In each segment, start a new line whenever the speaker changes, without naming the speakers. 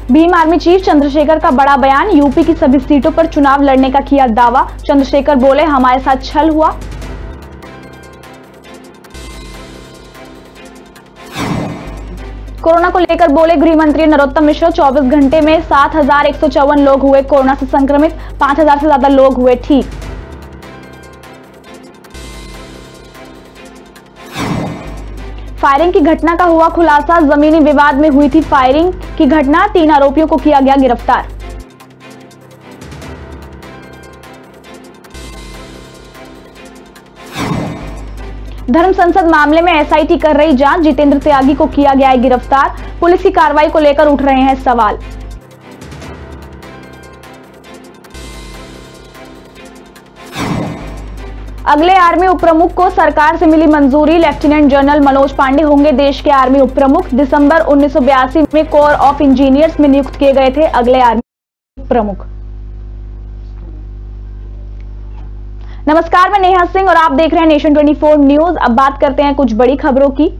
Bhim army chief Chandrashekhar का बड़ा बयान, यूपी की सभी सीटों पर चुनाव लड़ने का किया दावा। चंद्रशेखर बोले, हमारे साथ छल हुआ। कोरोना को लेकर बोले गृह मंत्री नरोत्तम मिश्र, 24 घंटे में 7,154 लोग हुए कोरोना से संक्रमित, 5,000 से ज्यादा लोग हुए ठीक। फायरिंग की घटना का हुआ खुलासा, जमीनी विवाद में हुई थी फायरिंग की घटना, 3 आरोपियों को किया गया गिरफ्तार। धर्म संसद मामले में एसआईटी कर रही जांच, जितेंद्र त्यागी को किया गया है गिरफ्तार। पुलिस की कार्रवाई को लेकर उठ रहे हैं सवाल। अगले आर्मी उपप्रमुख को सरकार से मिली मंजूरी, लेफ्टिनेंट जनरल मनोज पांडे होंगे देश के आर्मी उपप्रमुख। दिसंबर 1982 में कोर ऑफ इंजीनियर्स में नियुक्त किए गए थे अगले आर्मी प्रमुख। नमस्कार, मैं नेहा सिंह और आप देख रहे हैं नेशन 24 न्यूज। अब बात करते हैं कुछ बड़ी खबरों की।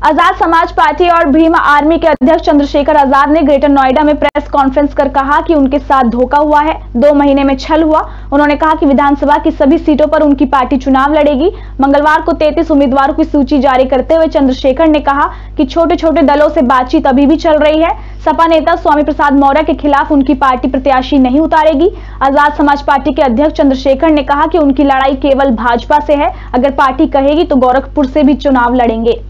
आजाद समाज पार्टी और भीम आर्मी के अध्यक्ष चंद्रशेखर आजाद ने ग्रेटर नोएडा में प्रेस कॉन्फ्रेंस कर कहा कि उनके साथ धोखा हुआ है, 2 महीने में छल हुआ। उन्होंने कहा कि विधानसभा की सभी सीटों पर उनकी पार्टी चुनाव लड़ेगी। मंगलवार को 33 उम्मीदवारों की सूची जारी करते हुए चंद्रशेखर ने कहा कि छोटे छोटे दलों से बातचीत अभी भी चल रही है। सपा नेता स्वामी प्रसाद मौर्य के खिलाफ उनकी पार्टी प्रत्याशी नहीं उतारेगी। आजाद समाज पार्टी के अध्यक्ष चंद्रशेखर ने कहा कि उनकी लड़ाई केवल भाजपा से है, अगर पार्टी कहेगी तो गोरखपुर से भी चुनाव लड़ेंगे।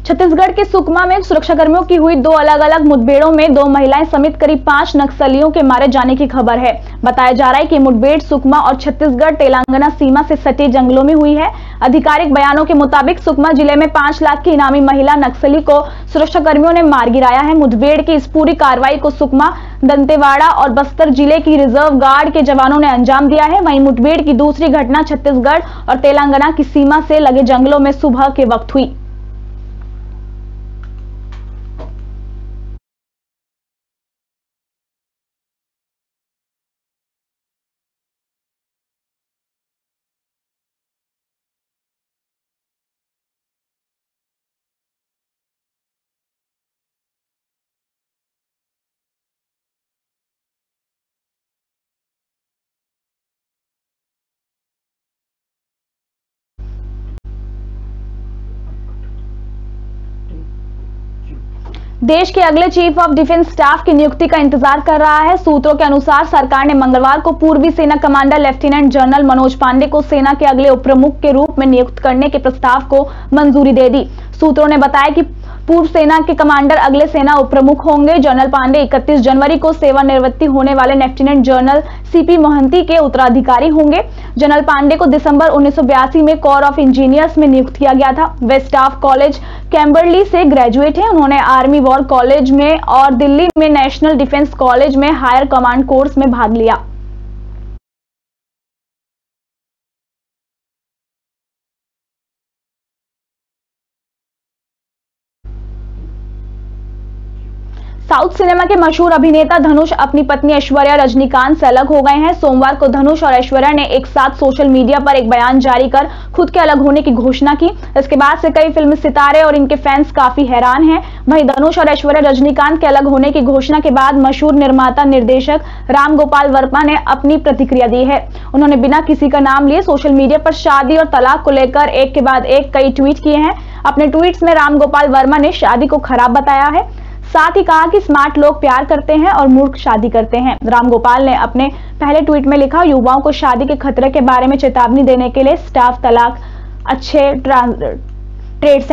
छत्तीसगढ़ के सुकमा में सुरक्षाकर्मियों की हुई 2 अलग अलग मुठभेड़ों में 2 महिलाएं समेत करीब 5 नक्सलियों के मारे जाने की खबर है। बताया जा रहा है कि मुठभेड़ सुकमा और छत्तीसगढ़ तेलंगाना सीमा से सटे जंगलों में हुई है। आधिकारिक बयानों के मुताबिक सुकमा जिले में 5 लाख की इनामी महिला नक्सली को सुरक्षाकर्मियों ने मार गिराया है। मुठभेड़ की इस पूरी कार्रवाई को सुकमा, दंतेवाड़ा और बस्तर जिले की रिजर्व गार्ड के जवानों ने अंजाम दिया है। वहीं मुठभेड़ की दूसरी घटना छत्तीसगढ़ और तेलंगाना की सीमा से लगे जंगलों में सुबह के वक्त हुई। देश के अगले चीफ ऑफ डिफेंस स्टाफ की नियुक्ति का इंतजार कर रहा है। सूत्रों के अनुसार सरकार ने मंगलवार को पूर्वी सेना commander lieutenant general Manoj Pande को सेना के अगले उपप्रमुख के रूप में नियुक्त करने के प्रस्ताव को मंजूरी दे दी। सूत्रों ने बताया कि पूर्व सेना के कमांडर अगले सेना उपप्रमुख होंगे। जनरल पांडे 31 जनवरी को सेवानिवृत्ति होने वाले लेफ्टिनेंट जनरल सीपी मोहंती के उत्तराधिकारी होंगे। जनरल पांडे को दिसंबर 1982 में कोर ऑफ इंजीनियर्स में नियुक्त किया गया था। वे स्टाफ कॉलेज कैम्बरली से ग्रेजुएट हैं। उन्होंने आर्मी वॉर कॉलेज में और दिल्ली में नेशनल डिफेंस कॉलेज में हायर कमांड कोर्स में भाग लिया। साउथ सिनेमा के मशहूर अभिनेता धनुष अपनी पत्नी ऐश्वर्या रजनीकांत से अलग हो गए हैं। सोमवार को धनुष और ऐश्वर्या ने एक साथ सोशल मीडिया पर एक बयान जारी कर खुद के अलग होने की घोषणा की। इसके बाद से कई फिल्म सितारे और इनके फैंस काफी हैरान हैं। वहीं धनुष और ऐश्वर्या रजनीकांत के अलग होने की घोषणा के बाद मशहूर निर्माता निर्देशक राम गोपाल वर्मा ने अपनी प्रतिक्रिया दी है। उन्होंने बिना किसी का नाम लिए सोशल मीडिया पर शादी और तलाक को लेकर एक के बाद एक कई ट्वीट किए हैं। अपने ट्वीट्स में राम गोपाल वर्मा ने शादी को खराब बताया है, साथ ही कहा कि स्मार्ट लोग प्यार करते हैं और मूर्ख शादी करते हैं। रामगोपाल ने अपने पहले ट्वीट में लिखा, युवाओं को शादी के खतरे के बारे में चेतावनी देने के लिए स्टाफ तलाक अच्छे ट्रेड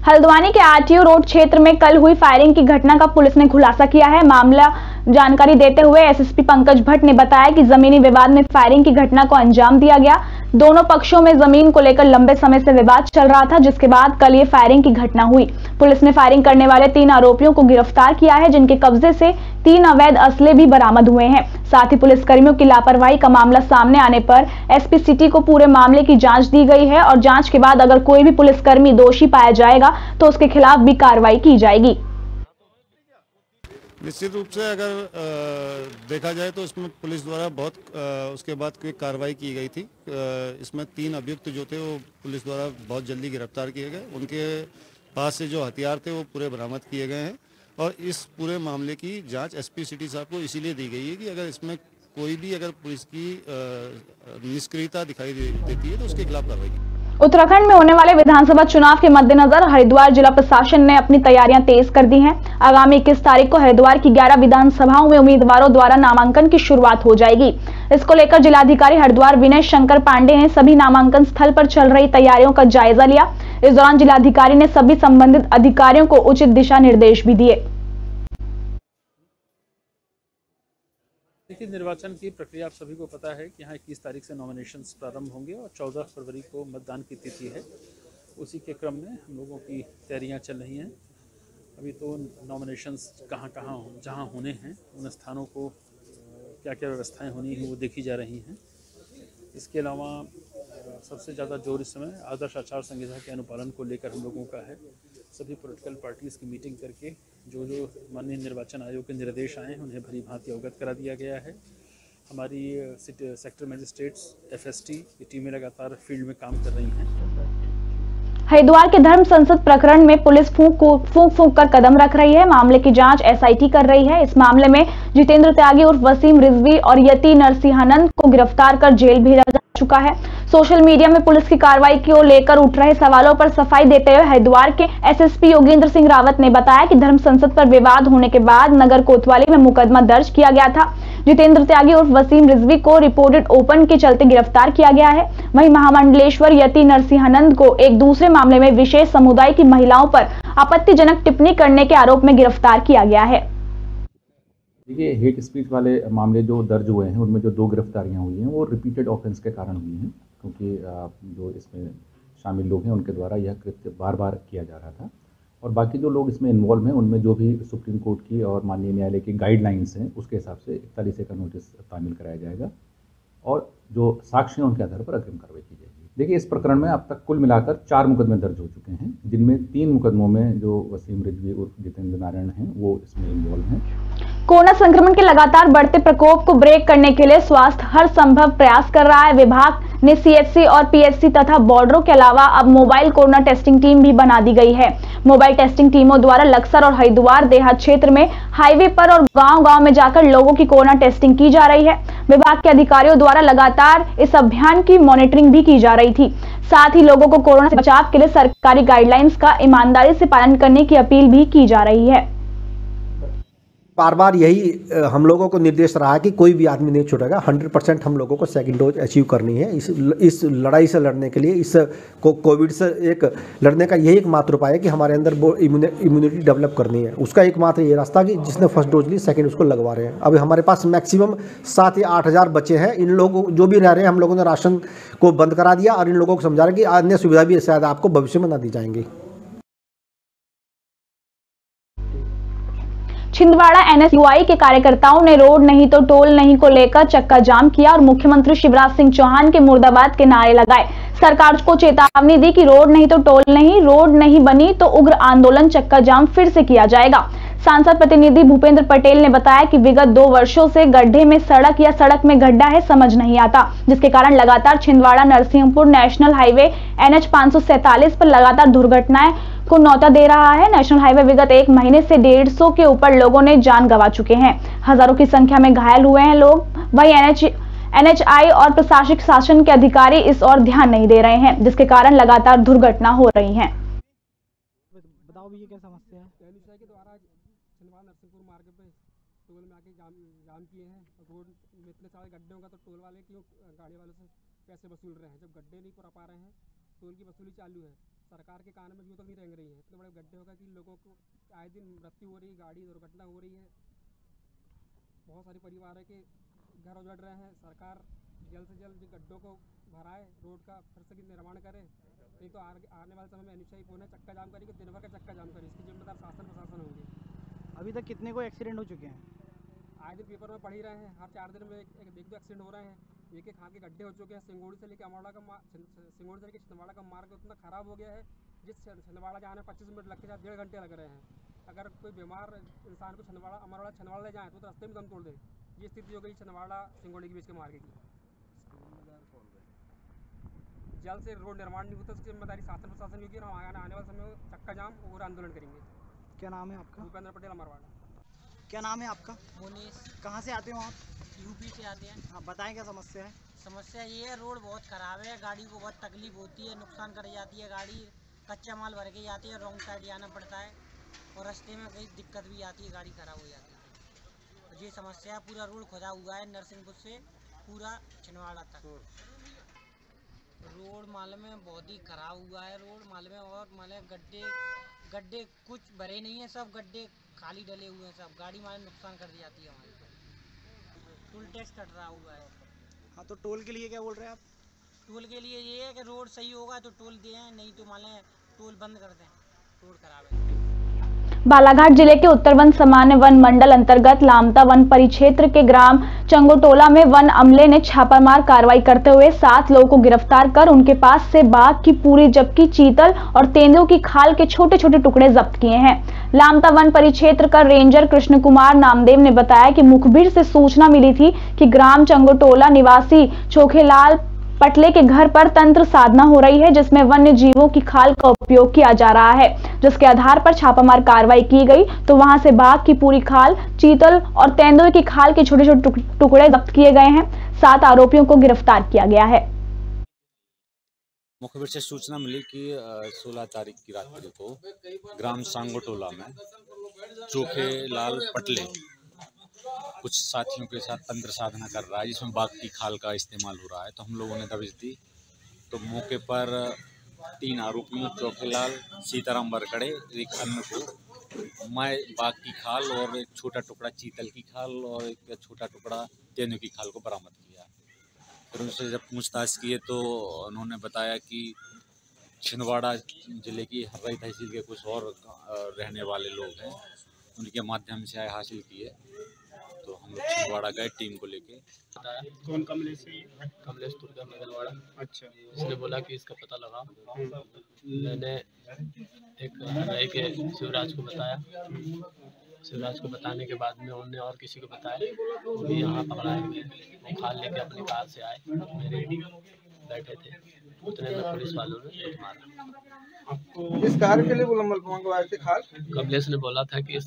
हल्द्वानी के आरटीओ रोड क्षेत्र में कल हुई फायरिंग की घटना का पुलिस ने खुलासा किया है। मामला जानकारी देते हुए एसएसपी पंकज भट्ट ने बताया कि जमीनी विवाद में फायरिंग की घटना को अंजाम दिया गया। दोनों पक्षों में जमीन को लेकर लंबे समय से विवाद चल रहा था, जिसके बाद कल ये फायरिंग की घटना हुई। पुलिस ने फायरिंग करने वाले 3 आरोपियों को गिरफ्तार किया है, जिनके कब्जे से 3 अवैध असले भी बरामद हुए हैं। साथ ही पुलिसकर्मियों की लापरवाही का मामला सामने आने पर एसपी सिटी को पूरे मामले की जांच दी गई है और जांच के बाद अगर कोई भी पुलिसकर्मी दोषी पाया जाएगा तो उसके खिलाफ भी कार्रवाई की जाएगी।
निश्चित रूप से अगर देखा जाए तो इसमें पुलिस द्वारा बहुत उसके बाद कोई कार्रवाई की गई थी। इसमें 3 अभियुक्त जो थे वो पुलिस द्वारा बहुत जल्दी गिरफ्तार किए गए। उनके पास से जो हथियार थे वो पूरे बरामद किए गए हैं और इस पूरे मामले की जांच एसपी सिटी साहब को इसीलिए दी गई है कि अगर इसमें कोई भी अगर पुलिस की निष्क्रियता दिखाई देती है तो उसके खिलाफ कार्रवाई की।
उत्तराखंड में होने वाले विधानसभा चुनाव के मद्देनजर हरिद्वार जिला प्रशासन ने अपनी तैयारियां तेज कर दी हैं। आगामी 21 तारीख को हरिद्वार की 11 विधानसभाओं में उम्मीदवारों द्वारा नामांकन की शुरुआत हो जाएगी। इसको लेकर जिलाधिकारी हरिद्वार विनय शंकर पांडे ने सभी नामांकन स्थल पर चल रही तैयारियों का जायजा लिया। इस दौरान जिलाधिकारी ने सभी संबंधित अधिकारियों को उचित दिशा निर्देश भी दिए।
देखिए, निर्वाचन की प्रक्रिया आप सभी को पता है कि यहाँ 21 तारीख से नॉमिनेशंस प्रारंभ होंगे और 14 फरवरी को मतदान की तिथि है। उसी के क्रम में हम लोगों की तैयारियां चल रही हैं। अभी तो नॉमिनेशंस कहाँ जहाँ होने हैं उन स्थानों को क्या क्या व्यवस्थाएं होनी हैं वो देखी जा रही हैं। इसके अलावा सबसे ज़्यादा जोर इस समय आदर्श आचार संहिता के अनुपालन को लेकर हम लोगों का है। सभी पॉलिटिकल पार्टीज़ की मीटिंग करके जो माननीय निर्वाचन आयोग के निर्देश आए हैं उन्हें भली भांति अवगत करा दिया गया है। हमारी सेक्टर मजिस्ट्रेट्स एफएसटी की टीमें लगातार फील्ड में काम कर रही हैं।
हरिद्वार के धर्म संसद प्रकरण में पुलिस फूंक कर कदम रख रही है। मामले की जांच एसआईटी कर रही है। इस मामले में जितेंद्र त्यागी उर्फ वसीम रिजवी और यति नरसिंहानंद को गिरफ्तार कर जेल भेजा जा चुका है। सोशल मीडिया में पुलिस की कार्रवाई को लेकर उठ रहे सवालों पर सफाई देते हुए हरिद्वार के एसएसपी योगेंद्र सिंह रावत ने बताया कि धर्म संसद पर विवाद होने के बाद नगर कोतवाली में मुकदमा दर्ज किया गया था। जितेंद्र त्यागी उर्फ वसीम रिजवी को रिपोर्टेड ओपन के चलते गिरफ्तार किया गया है। वहीं महामंडलेश्वर यति नरसिंहानंद को एक दूसरे मामले में विशेष समुदाय की महिलाओं पर आपत्तिजनक टिप्पणी करने के आरोप में गिरफ्तार किया गया है।
देखिए, हेट स्पीच वाले मामले जो दर्ज हुए हैं उनमें जो 2 गिरफ्तारियां हुई हैं वो रिपीटेड ऑफेंस के कारण हुई हैं, क्योंकि जो इसमें शामिल लोग हैं उनके द्वारा यह कृत्य बार बार किया जा रहा था। और बाकी जो लोग इसमें इन्वॉल्व हैं उनमें जो भी सुप्रीम कोर्ट की और माननीय न्यायालय की गाइडलाइंस हैं उसके हिसाब से 41 का नोटिस तामील कराया जाएगा और जो साक्ष्य हैं उनके आधार पर अग्रिम कार्रवाई की जाएगी। देखिए, इस प्रकरण में अब तक कुल मिलाकर 4 मुकदमे दर्ज हो चुके हैं, जिनमें 3 मुकदमों में जो वसीम रिजवी उर्फ जितेंद्र नारायण हैं वो इसमें इन्वॉल्व हैं।
कोरोना संक्रमण के लगातार बढ़ते प्रकोप को ब्रेक करने के लिए स्वास्थ्य हर संभव प्रयास कर रहा है। विभाग ने सीएचसी और पीएचसी तथा बॉर्डरों के अलावा अब मोबाइल कोरोना टेस्टिंग टीम भी बना दी गई है। मोबाइल टेस्टिंग टीमों द्वारा लक्सर और हरिद्वार देहात क्षेत्र में हाईवे पर और गांव-गांव में जाकर लोगों की कोरोना टेस्टिंग की जा रही है। विभाग के अधिकारियों द्वारा लगातार इस अभियान की मॉनिटरिंग भी की जा रही थी। साथ ही लोगों को कोरोना से बचाव के लिए सरकारी गाइडलाइंस का ईमानदारी से पालन करने की अपील भी की जा रही है।
बार बार यही हम लोगों को निर्देश रहा है कि कोई भी आदमी नहीं छूटेगा। 100% हम लोगों को सेकंड डोज अचीव करनी है। इस लड़ाई से लड़ने के लिए, इस कोविड से एक लड़ने का यही एकमात्र उपाय है कि हमारे अंदर वो इम्यूनिटी डेवलप करनी है। उसका एकमात्र ये रास्ता कि जिसने फर्स्ट डोज ली सेकंड उसको लगवा रहे हैं। अभी हमारे पास मैक्सिमम 7 या 8 हज़ार बच्चे हैं। इन लोगों जो भी रह रहे हैं हम लोगों ने राशन को बंद करा दिया और इन लोगों को समझा रहे कि अन्य सुविधा भी शायद आपको भविष्य में ना दी जाएंगी।
छिंदवाड़ा एनएसयूआई के कार्यकर्ताओं ने रोड नहीं तो टोल नहीं को लेकर चक्का जाम किया और मुख्यमंत्री शिवराज सिंह चौहान के मुर्दाबाद के नारे लगाए। सरकार को चेतावनी दी कि रोड नहीं तो टोल नहीं, रोड नहीं बनी तो उग्र आंदोलन, चक्का जाम फिर से किया जाएगा। सांसद प्रतिनिधि भूपेंद्र पटेल ने बताया कि विगत 2 वर्षों से गड्ढे में सड़क या सड़क में गड्ढा है समझ नहीं आता, जिसके कारण लगातार Chhindwara Narsinghpur national highway NH 547 पर लगातार दुर्घटनाएं को न्योता दे रहा है। नेशनल हाईवे विगत 1 महीने से 150 के ऊपर लोगों ने जान गंवा चुके हैं। हजारों की संख्या में घायल हुए हैं लोग। वही NHI और प्रशासनिक शासन के अधिकारी इस ओर ध्यान नहीं दे रहे हैं, जिसके कारण लगातार दुर्घटना हो रही है।
बताओ भी ये क्या समस्या है? के द्वारा छिंदवाड़ा नरसिंहपुर मार्ग पे टोल में आके जाम किए हैं। रोड में इतने सारे गड्ढे होगा तो टोल वाले क्यों गाड़ी वालों से पैसे वसूल रहे हैं? जब गड्ढे नहीं पूरा पा रहे हैं, टोल की वसूली चालू है। सरकार के कान में यूं तक नहीं रेंग रही है। इतने बड़े गड्ढे होगा कि लोगों को आए दिन मृत्यु हो रही है, गाड़ी दुर्घटना हो रही है। बहुत सारे परिवार है कि घर उजड़ रहे हैं। सरकार जल्द से जल्द गड्ढों को भराए, रोड का फिर से निर्माण करे, नहीं तो आने वाले समय में अनिश्चयी पुनः चक्का जाम करेगी, दिन भर का चक्का जाम करे। इसकी जिम्मेदार शासन प्रशासन होंगे।
अभी तक कितने को एक्सीडेंट हो चुके हैं?
आए दिन पेपर में पढ़ ही रहे हैं, हर 4 दिन में एक दो एक्सीडेंट हो रहे हैं। एक हाथ के गड्ढे हो चुके हैं। सिंगोड़ी से लेकर अमौड़ा का सिंगोड़ी से लेकर छिंदवाड़ा का मार्ग इतना खराब हो गया है, जिस छिंदवाड़ा जाने 25 मिनट लगते हैं, 1.5 घंटे लग रहे हैं। अगर कोई बीमार इंसान को छिंदवाड़ा ले जाए तो रास्ते में दम तोड़ दे। ये स्थिति हो गई छिंदवाड़ा सिंगोड़ी के बीच के मार्ग की। जल्द से रोड निर्माण नहीं होता, उसकी जिम्मेदारी शासन प्रशासन की। हम आने वाले समय में चक्का जाम और आंदोलन करेंगे।
क्या नाम है आपका?
भूपेंद्र पटेल, अमरवाड़ा।
क्या नाम है आपका?
मुनीस।
कहाँ से आते हो आप?
यूपी से आते हैं।
आप बताएं क्या समस्या है?
समस्या ये है, रोड बहुत ख़राब है, गाड़ी को बहुत तकलीफ होती है, नुकसान कर जाती है गाड़ी। कच्चा माल भर के जाती है, रॉन्ग साइड जाना पड़ता है और रास्ते में कई दिक्कत भी आती है, गाड़ी ख़राब हो जाती है। तो ये समस्या है, पूरा रोड खुदा हुआ है नरसिंहपुर से पूरा छिंदवाड़ा तक। रोड मालूम में बहुत ही ख़राब हुआ है रोड मालूम में, और मालूम गड्ढे कुछ भरे नहीं है, सब गड्ढे खाली डले हुए हैं सब। गाड़ी मालूम नुकसान कर दी जाती है हमारी। टोल टैक्स कट रहा हुआ है।
हाँ, तो टोल के लिए क्या बोल रहे हैं आप?
टोल के लिए ये है कि रोड सही होगा तो टोल दें, नहीं तो माने टोल बंद कर दें, रोड खराब है।
बालाघाट जिले के उत्तर वन सामान्य वन मंडल अंतर्गत लामता वन परिक्षेत्र के ग्राम चंगोटोला में वन अमले ने छापामार कार्रवाई करते हुए 7 लोगों को गिरफ्तार कर उनके पास से बाघ की पूरी जबकि चीतल और तेंदुओं की खाल के छोटे छोटे टुकड़े जब्त किए हैं। लामता वन परिक्षेत्र का रेंजर कृष्ण कुमार नामदेव ने बताया कि मुखबिर से सूचना मिली थी कि ग्राम चंगोटोला निवासी चोखेलाल पटले के घर पर तंत्र साधना हो रही है, जिसमें वन्य जीवों की खाल का उपयोग किया जा रहा है, जिसके आधार पर छापामार कार्रवाई की गई तो वहां से बाघ की पूरी खाल, चीतल और तेंदुए की खाल के छोटे छोटे टुकड़े जब्त किए गए हैं। 7 आरोपियों को गिरफ्तार किया गया है।
मुखबिर से सूचना मिली कि 16 तारीख की रात को ग्राम सांगोटोला में चोखेलाल पटले कुछ साथियों के साथ तंत्र साधना कर रहा है, जिसमें बाघ की खाल का इस्तेमाल हो रहा है। तो हम लोगों ने दबिश दी तो मौके पर 3 आरोपियों चोखेलाल, सीताराम बरकड़े, एक अन्य को मैं बाघ की खाल और एक छोटा टुकड़ा चीतल की खाल और एक छोटा टुकड़ा तेंदुए की खाल को बरामद किया। फिर उनसे जब पूछताछ किए तो उन्होंने बताया कि छिंदवाड़ा जिले की हर्रई तहसील के कुछ और रहने वाले लोग हैं, उनके माध्यम से आय हासिल किए। तो हम लोग छिंदवाड़ा गए टीम को लेके।
कौन कमलेश है? कमलेश तुर्का नगरवाड़ा। अच्छा। इसने बोला कि इसका पता लगा। मैंने एक हर्रई के शिवराज को बताया। शिवराज को बताने के बाद में उन्होंने और किसी को बताया, वो भी यहाँ पकड़ाए गए। वो खाल लेके अपनी कार से आए, मेरे बैठे थे, उतने में पुलिस वालों ने लूट मारा।
इस कार के लिए मंगवाए थे खाल?
कमलेश ने बोला था कि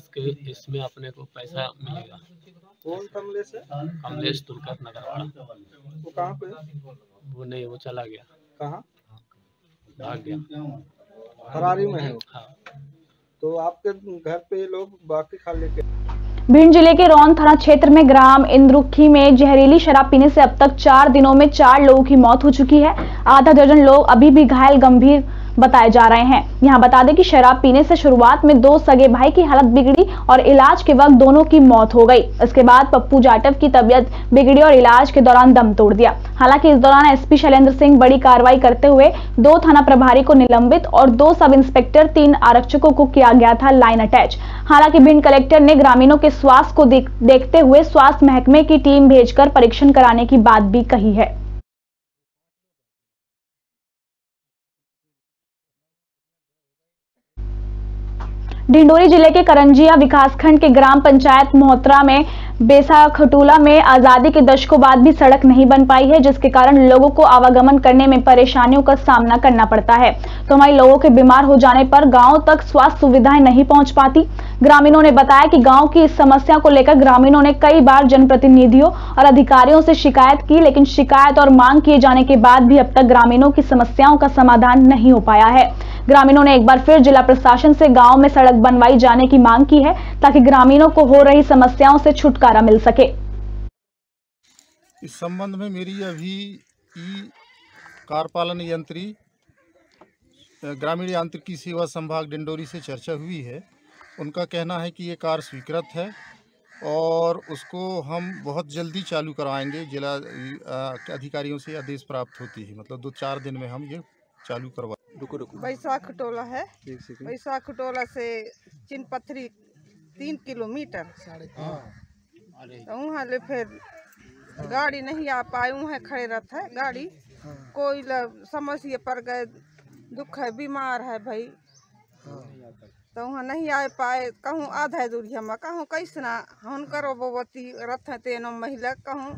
इसमें अपने को पैसा मिलेगा।
कौन कमलेश है?
कमलेश तुर्का नगरवाड़ा।
वो कहाँ पे?
वो नहीं, वो चला गया।
कहाँ?
भाग गया।
फरारी में है?
हाँ।
तो आपके घर पे लोग बाकी खाल लेके?
भिंड जिले के रौन थाना क्षेत्र में ग्राम इंद्रुखी में जहरीली शराब पीने से अब तक 4 दिनों में 4 लोगों की मौत हो चुकी है। आधा दर्जन लोग अभी भी घायल गंभीर बताए जा रहे हैं। यहां बता दें कि शराब पीने से शुरुआत में 2 सगे भाई की हालत बिगड़ी और इलाज के वक्त दोनों की मौत हो गई। इसके बाद पप्पू जाटव की तबीयत बिगड़ी और इलाज के दौरान दम तोड़ दिया। हालांकि इस दौरान एसपी शैलेंद्र सिंह बड़ी कार्रवाई करते हुए 2 थाना प्रभारी को निलंबित और 2 सब इंस्पेक्टर 3 आरक्षकों को किया गया था लाइन अटैच। हालांकि भिंड कलेक्टर ने ग्रामीणों के स्वास्थ्य को देखते हुए स्वास्थ्य महकमे की टीम भेजकर परीक्षण कराने की बात भी कही है। डिंडोरी जिले के करंजिया विकासखंड के ग्राम पंचायत मोहतरा में बेसा खटूला में आजादी के दशकों बाद भी सड़क नहीं बन पाई है, जिसके कारण लोगों को आवागमन करने में परेशानियों का सामना करना पड़ता है। तो हमारे लोगों के बीमार हो जाने पर गांव तक स्वास्थ्य सुविधाएं नहीं पहुंच पाती। ग्रामीणों ने बताया कि गांव की इस समस्या को लेकर ग्रामीणों ने कई बार जनप्रतिनिधियों और अधिकारियों से शिकायत की, लेकिन शिकायत और मांग किए जाने के बाद भी अब तक ग्रामीणों की समस्याओं का समाधान नहीं हो पाया है। ग्रामीणों ने एक बार फिर जिला प्रशासन से गांव में सड़क बनवाई जाने की मांग की है, ताकि ग्रामीणों को हो रही समस्याओं से छुटकारा मिल सके।
इस संबंध में मेरी अभी कार्यपालन यंत्री ग्रामीण यांत्रिकी सेवा संभाग डिंडोरी से चर्चा हुई है। उनका कहना है कि ये कार्य स्वीकृत है और उसको हम बहुत जल्दी चालू करवाएंगे। जिला के अधिकारियों से आदेश प्राप्त होती है, मतलब 2-4 दिन में हम ये चालू करवा।
बैसाख टोला है, बैसाख टोला से चिनपथरी 3 किलोमीटर तो वहाँ ले फिर गाड़ी नहीं आ पाए, वहाँ खड़े रहता है गाड़ी। कोई समस्या पर गए, दुख है, बीमार है भाई, तो वहाँ नहीं आ पाए। कहूँ आधा दूरिया में, कहूँ कैसना हम करो बोवती रथ है तेनो महिला, कहूँ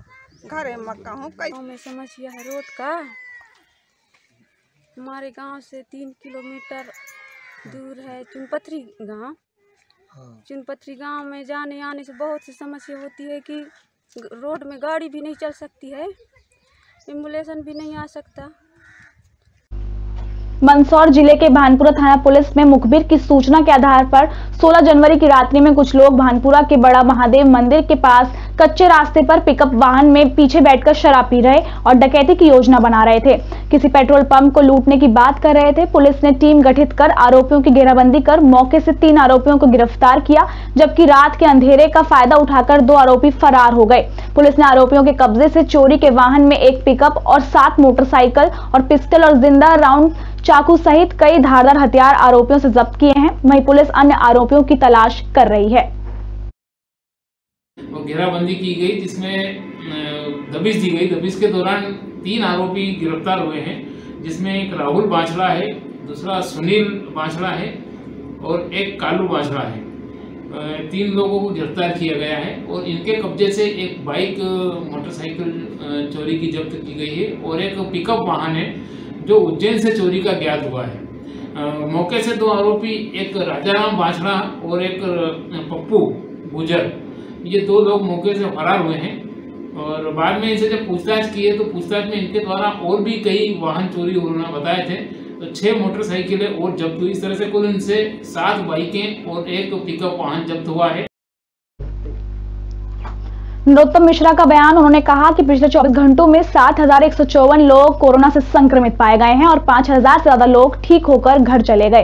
घरे में, कहूँ कैसे
में समस्या है रोड का। हमारे गांव से 3 किलोमीटर दूर है चुनपथरी गांव। चुनपथरी गांव में जाने आने से बहुत सी समस्या होती है कि रोड में गाड़ी भी नहीं चल सकती है, एम्बुलेंस भी नहीं आ सकता।
मंदसौर जिले के भानपुरा थाना पुलिस में मुखबिर की सूचना के आधार पर 16 जनवरी की रात्रि में कुछ लोग भानपुरा के बड़ा महादेव मंदिर के पास कच्चे रास्ते पर पिकअप वाहन में पीछे बैठकर शराब पी रहे और डकैती की योजना बना रहे थे। किसी पेट्रोल पंप को लूटने की बात कर रहे थे। पुलिस ने टीम गठित कर आरोपियों की घेराबंदी कर मौके से 3 आरोपियों को गिरफ्तार किया, जबकि रात के अंधेरे का फायदा उठाकर 2 आरोपी फरार हो गए। पुलिस ने आरोपियों के कब्जे से चोरी के वाहन में 1 पिकअप और 7 मोटरसाइकिल और पिस्टल और जिंदा राउंड चाकू सहित कई धारदार हथियार आरोपियों से जब्त किए हैं। वहीं पुलिस अन्य आरोपियों की तलाश कर रही है।
वो घेराबंदी की गई, जिसमें दबिश दी गई। दबिश के दौरान 3 आरोपी गिरफ्तार हुए हैं, जिसमें एक राहुल बांछड़ा है, दूसरा सुनील बांछड़ा है और एक कालू बांछड़ा है। 3 लोगों को गिरफ्तार किया गया है और इनके कब्जे से एक बाइक मोटरसाइकिल चोरी की जब्त की गई है और एक पिकअप वाहन है जो उज्जैन से चोरी का ज्ञात हुआ है। मौके से 2 आरोपी, एक राजाराम बांछड़ा और एक पप्पू गुजर, ये 2 लोग मौके से फरार हुए हैं। और बाद में इनसे जब पूछताछ की है तो पूछताछ में इनके द्वारा और भी कई वाहन चोरी उन्होंने बताए थे, तो 6 मोटरसाइकिलें और जब्त हुई। इस तरह से कुल इनसे 7 बाइकें और एक पिकअप वाहन जब्त हुआ है।
नरोत्तम मिश्रा का बयान। उन्होंने कहा कि पिछले 24 घंटों में 7,154 लोग कोरोना से संक्रमित पाए गए हैं और 5,000 से ज्यादा लोग ठीक होकर घर चले गए।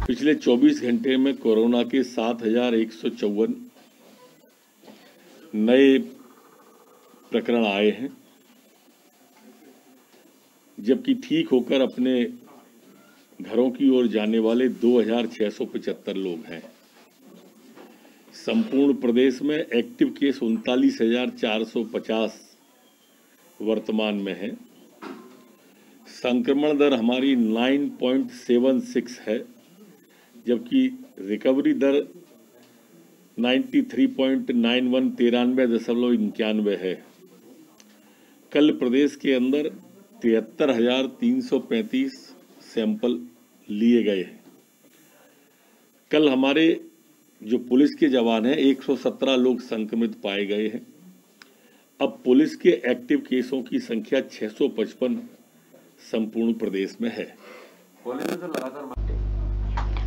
पिछले 24 घंटे में कोरोना के 7,154 नए प्रकरण आए हैं, जबकि ठीक होकर अपने घरों की ओर जाने वाले 2,675 लोग हैं। संपूर्ण प्रदेश में एक्टिव केस 39,450 वर्तमान में है। संक्रमण दर हमारी 9.76 है, जबकि रिकवरी दर 93.91 93.91 है। कल प्रदेश के अंदर 73,335 सैंपल लिए गए हैं। कल हमारे जो पुलिस के जवान हैं 117 लोग संक्रमित पाए गए हैं। अब पुलिस के एक्टिव केसों की संख्या 655 संपूर्ण प्रदेश में है।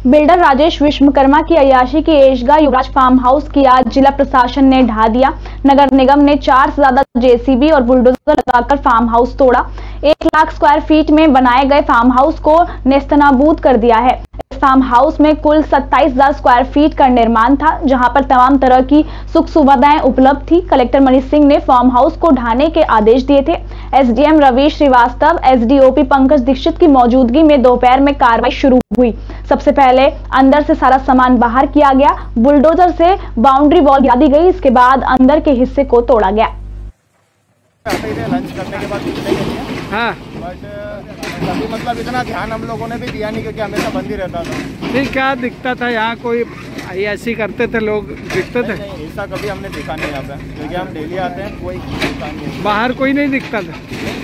बिल्डर राजेश विश्वकर्मा की अय्याशी की एशगा युवराज फार्म हाउस की आज जिला प्रशासन ने ढा दिया। नगर निगम ने 4 से ज्यादा जेसीबी और बुलडोजर लगाकर फार्म हाउस तोड़ा। 1 लाख स्क्वायर फीट में बनाए गए फार्म हाउस को नेस्तनाबूद कर दिया है। फार्म हाउस में कुल 27,000 स्क्वायर फीट का निर्माण था, जहां पर तमाम तरह की सुख सुविधाएं उपलब्ध थी। कलेक्टर मनीष सिंह ने फार्म हाउस को ढाने के आदेश दिए थे। एसडीएम रवि श्रीवास्तव, एसडीओपी पंकज दीक्षित की मौजूदगी में दोपहर में कार्रवाई शुरू हुई। सबसे पहले अंदर से सारा सामान बाहर किया गया, बुलडोजर से बाउंड्री वॉल गिरा दी गई, इसके बाद अंदर के हिस्से को तोड़ा गया।
लंच करने के बाद हाँ, बट कभी मतलब इतना ध्यान हम लोगों ने भी दिया नहीं, क्योंकि हमेशा बंद ही रहता था।
फिर क्या दिखता था यहाँ, कोई ऐसी करते थे लोग, दिखते थे?
नहीं, ऐसा कभी हमने देखा नहीं यहाँ पे, क्योंकि हम डेली आते हैं, कोई दिखता नहीं।
बाहर कोई नहीं दिखता था?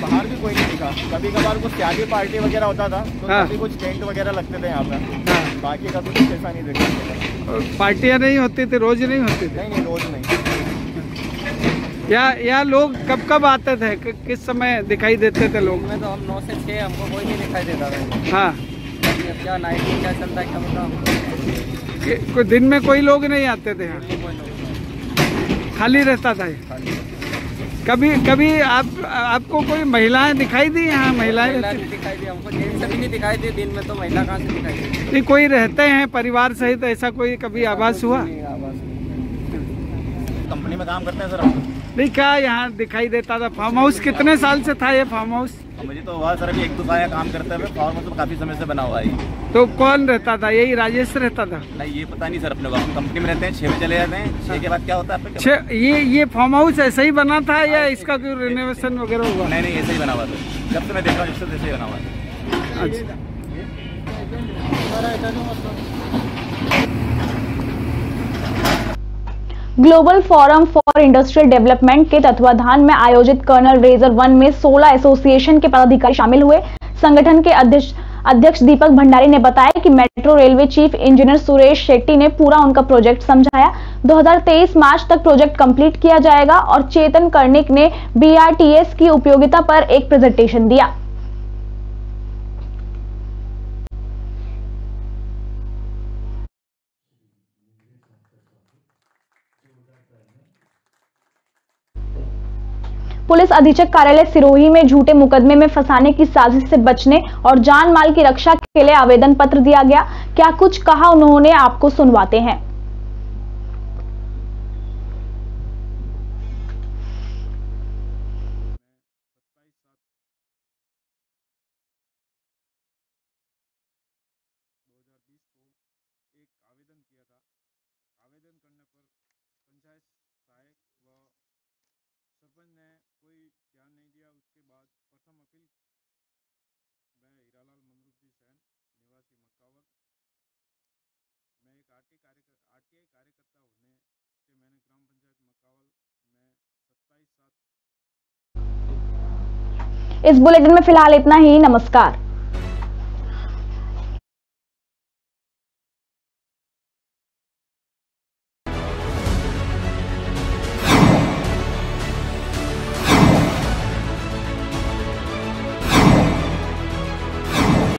बाहर भी कोई नहीं दिखा। कभी कभार कुछ शादी पार्टी वगैरह होता था तो हाँ, कभी कुछ टेंट वगैरह लगते थे यहाँ पे हाँ, बाकी कभी कुछ ऐसा नहीं देखा।
पार्टियाँ नहीं होती थी, रोज नहीं होती थी?
नहीं, रोज नहीं।
या लोग कब कब आते थे, किस समय दिखाई देते थे लोग?
में तो हम 9 से 6 हमको कोई नहीं दिखाई देता था।
हाँ,
अब क्या नाइट में क्या चलता है क्या बताओ।
कोई दिन में कोई लोग नहीं आते थे यहाँ, खाली रहता था? कभी आपको कोई महिलाएं दिखाई दी यहाँ? महिलाएं
दिखाई दी हमको, दिन से भी नहीं दिखाई दी, दिन में तो महिला कहाँ से दिखाई दी?
कोई रहते हैं परिवार सहित, ऐसा कोई कभी आभास हुआ?
कंपनी में काम करते हैं सर हम।
नहीं, क्या यहाँ दिखाई देता था फार्म हाउस? कितने साल से था ये फार्म हाउस?
मुझे तो हुआ सर अभी 1-2 साल काम करते हुए। फार्म हाउस तो काफी समय से बना हुआ है।
तो कौन रहता था? यही राजेश रहता था?
नहीं, ये पता नहीं सर अपने को। हम कंपनी में रहते हैं, 6 बजे चले जाते हैं। 6 के बाद क्या होता है?
ये फार्म हाउस ऐसे ही बना था या इसका कोई रिनोवेशन वगैरह हुआ?
नहीं, ऐसे ही बना हुआ था। जब से मैं देख रहा हूँ ऐसे ही बना हुआ है।
अच्छा।
Global forum for industrial development के तत्वाधान में आयोजित कर्नल रेजर 1 में 16 एसोसिएशन के पदाधिकारी शामिल हुए। संगठन के अध्यक्ष दीपक भंडारी ने बताया कि metro railway chief engineer Suresh Shetty ने पूरा उनका प्रोजेक्ट समझाया। 2023 मार्च तक प्रोजेक्ट कंप्लीट किया जाएगा और चेतन कर्णिक ने BRTS की उपयोगिता पर एक प्रेजेंटेशन दिया। पुलिस अधीक्षक कार्यालय सिरोही में झूठे मुकदमे में फंसाने की साजिश से बचने और जान माल की रक्षा के लिए आवेदन पत्र दिया गया। क्या कुछ कहा उन्होंने, आपको सुनवाते हैं। इस बुलेटिन में फिलहाल इतना ही। नमस्कार।